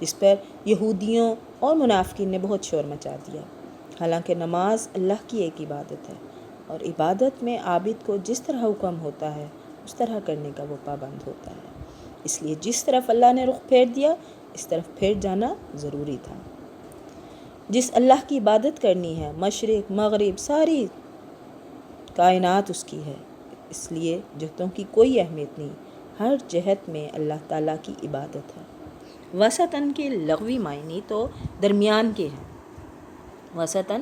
جس پر یہودیوں اور منافقین نے بہت شور مچا دیا۔ حالانکہ نماز اللہ کی ایک عبادت ہے اور عبادت میں عابد کو جس طرح حکم ہوتا ہے اس طرح کرنے کا وہ پابند ہوتا ہے، اس لیے جس طرف اللہ نے رخ پھیر دیا اس طرف پھیر جانا ضروری تھا۔ جس اللہ کی عبادت کرنی ہے، مشرق مغرب ساری کائنات اس کی ہے، اس لیے جہتوں کی کوئی اہمیت نہیں، ہر جہت میں اللہ تعالیٰ کی عبادت ہے۔ وسطاً کے لغوی معنی تو درمیان کے ہیں، وسطاً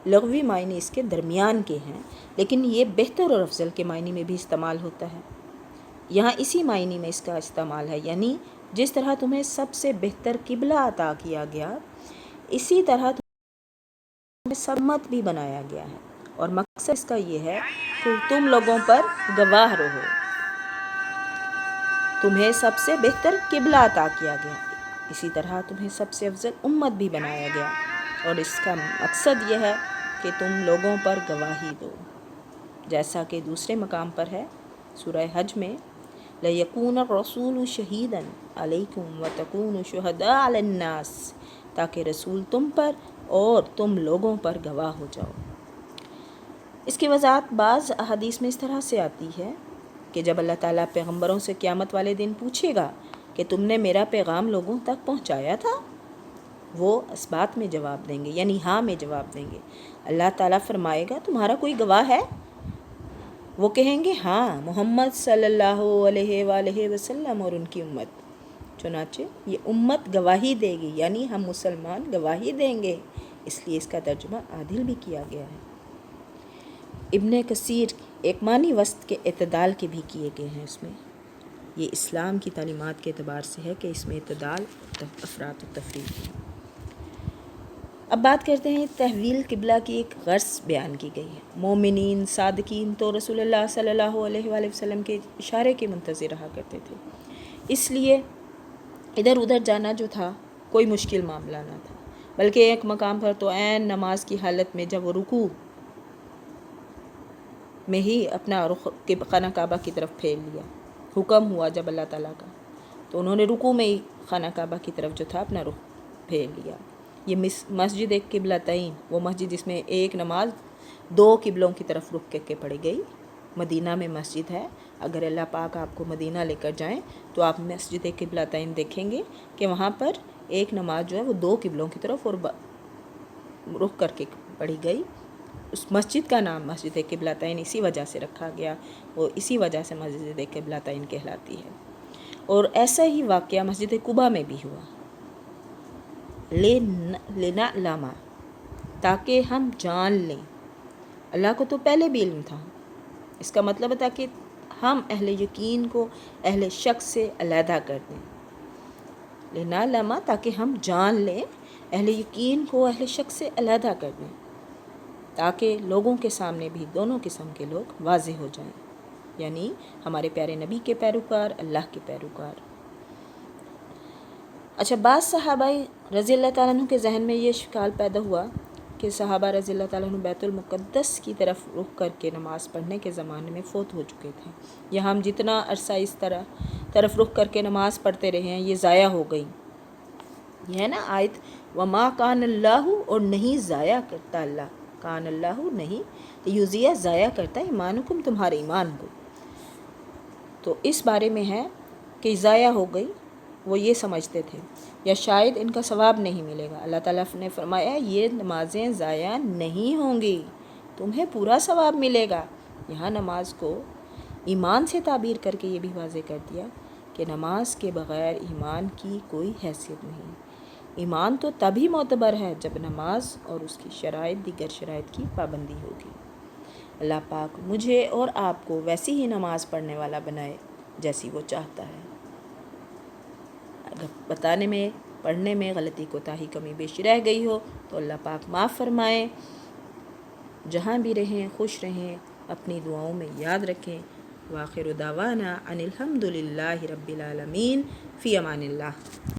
لغوی معنی اس کے درمیان کے ہیں، لیکن یہ بہتر اور افضل کے معنی میں بھی استعمال ہوتا ہے۔ یہاں اسی معنی میں اس کا استعمال ہے، یعنی جس طرح تمہیں سب سے بہتر قبلہ عطا کیا گیا اسی طرح تمہیں سمت بھی بنایا گیا ہے، اور مقصد اس کا یہ ہے کہ تم لوگوں پر گواہ رہو۔ تمہیں سب سے بہتر قبلہ عطا کیا گیا، اسی طرح تمہیں سب سے افضل امت بھی بنایا گیا، اور اس کا مقصد یہ ہے کہ تم لوگوں پر گواہی دو، جیسا کہ دوسرے مقام پر ہے سورہ حج میں لَيَكُونَ الرَّسُولُ شَهِيدًا عَلَيْكُمْ وَتَكُونُوا شُهَدَاءَ عَلَى النَّاسِ، تاکہ رسول تم پر اور تم لوگوں پر گواہ ہو جاؤ۔ اس کی وضاحت بعض احادیث میں اس طرح سے آتی ہے کہ جب اللہ تعالیٰ پیغمبروں سے قیامت والے دن پوچھے گا کہ تم نے میرا پیغام لوگوں تک پہنچایا تھا، وہ اس بات میں جواب دیں گے، یعنی ہاں میں جواب دیں گے۔ اللہ تعالیٰ فرمائے گا تمہارا کوئی گواہ ہے؟ وہ کہیں گے ہاں، محمد صلی اللہ علیہ وآلہ وسلم اور ان کی امت۔ چنانچہ یہ امت گواہی دے گی، یعنی ہم مسلمان گواہی دیں گے، اس لیے اس کا ترجمہ عادل بھی کیا گیا ہے۔ ابن کثیر ایک معنی وسط کے اعتدال کے بھی کیے گئے ہیں اس میں۔ یہ اسلام کی تعلیمات کے اعتبار سے ہے کہ اس میں اعتدال افراط و تفریط ہے۔ اب بات کرتے ہیں تحویل قبلہ کی ایک غرض بیان کی گئی ہے۔ مومنین صادقین تو رسول اللہ صلی اللہ علیہ وآلہ وسلم کے اشارے کے منتظر رہا کرتے تھے، اس لیے ادھر ادھر جانا جو تھا کوئی مشکل معاملہ نہ تھا، بلکہ ایک مقام پر تو عین نماز کی حالت میں جب وہ رکوع میں ہی اپنا رخ خانہ کعبہ کی طرف پھیر لیا، حکم ہوا جب اللہ تعالیٰ کا، تو انہوں نے رکوع میں ہی خانہ کعبہ کی طرف جو تھا اپنا رخ پھیر لیا۔ یہ مسجد ایک قبلتین، وہ مسجد جس میں ایک نماز دو قبلوں کی طرف رخ کر کے پڑھی گئی، مدینہ میں مسجد ہے۔ اگر اللہ پاک آپ کو مدینہ لے کر جائیں تو آپ مسجد قبلتین دیکھیں گے کہ وہاں پر ایک نماز جو ہے وہ دو قبلوں کی طرف اور رخ کر کے پڑھی گئی۔ اس مسجد کا نام مسجد قبلتین اسی وجہ سے رکھا گیا، وہ اسی وجہ سے مسجد قبلتین کہلاتی ہے۔ اور ایسا ہی واقعہ مسجد قباء میں بھی ہوا، لِنَعْلَمَ، تاکہ ہم جان لیں۔ اللہ کو تو پہلے بھی علم تھا، اس کا مطلب تھا کہ ہم اہل یقین کو اہل شک سے علیحدہ کر دیں۔ لِنَعْلَمَ، تاکہ ہم جان لیں، اہل یقین کو اہل شک سے علیحدہ کر دیں، تاکہ لوگوں کے سامنے بھی دونوں قسم کے لوگ واضح ہو جائیں، یعنی ہمارے پیارے نبی کے پیروکار، اللہ کے پیروکار۔ اچھا، بعض صحابہ رضی اللہ تعالیٰ عنہ کے ذہن میں یہ اشکال پیدا ہوا کہ صحابہ رضی اللہ تعالیٰ عنہ بیت المقدس کی طرف رخ کر کے نماز پڑھنے کے زمانے میں فوت ہو چکے تھے، یہاں ہم جتنا عرصہ اس طرف رخ کر کے نماز پڑھتے رہے ہیں یہ ضائع ہو گئی۔ یہ ہے نا آیت وَمَا كَانَ اللَّهُ، اور نہیں ضائع کرتا اللہ، کان اللہ نہیں، یوزیہ ضائع کرتا ہے ایمانکم، تمہارے ایمان کو۔ تو اس بارے میں ہے کہ ضائع ہو گئی، وہ یہ سمجھتے تھے، یا شاید ان کا ثواب نہیں ملے گا۔ اللہ تعالیٰ نے فرمایا یہ نمازیں ضائع نہیں ہوں گی، تمہیں پورا ثواب ملے گا۔ یہاں نماز کو ایمان سے تعبیر کر کے یہ بھی واضح کر دیا کہ نماز کے بغیر ایمان کی کوئی حیثیت نہیں۔ ایمان تو تبھی معتبر ہے جب نماز اور اس کی شرائط دیگر شرائط کی پابندی ہوگی۔ اللہ پاک مجھے اور آپ کو ویسی ہی نماز پڑھنے والا بنائے جیسی وہ چاہتا ہے۔ اگر بتانے میں، پڑھنے میں غلطی کوتاہی کمی بیشی رہ گئی ہو تو اللہ پاک معاف فرمائے۔ جہاں بھی رہیں خوش رہیں، اپنی دعاؤں میں یاد رکھیں۔ وآخر دعوانا ان الحمد للہ رب العالمین، فی امان اللہ۔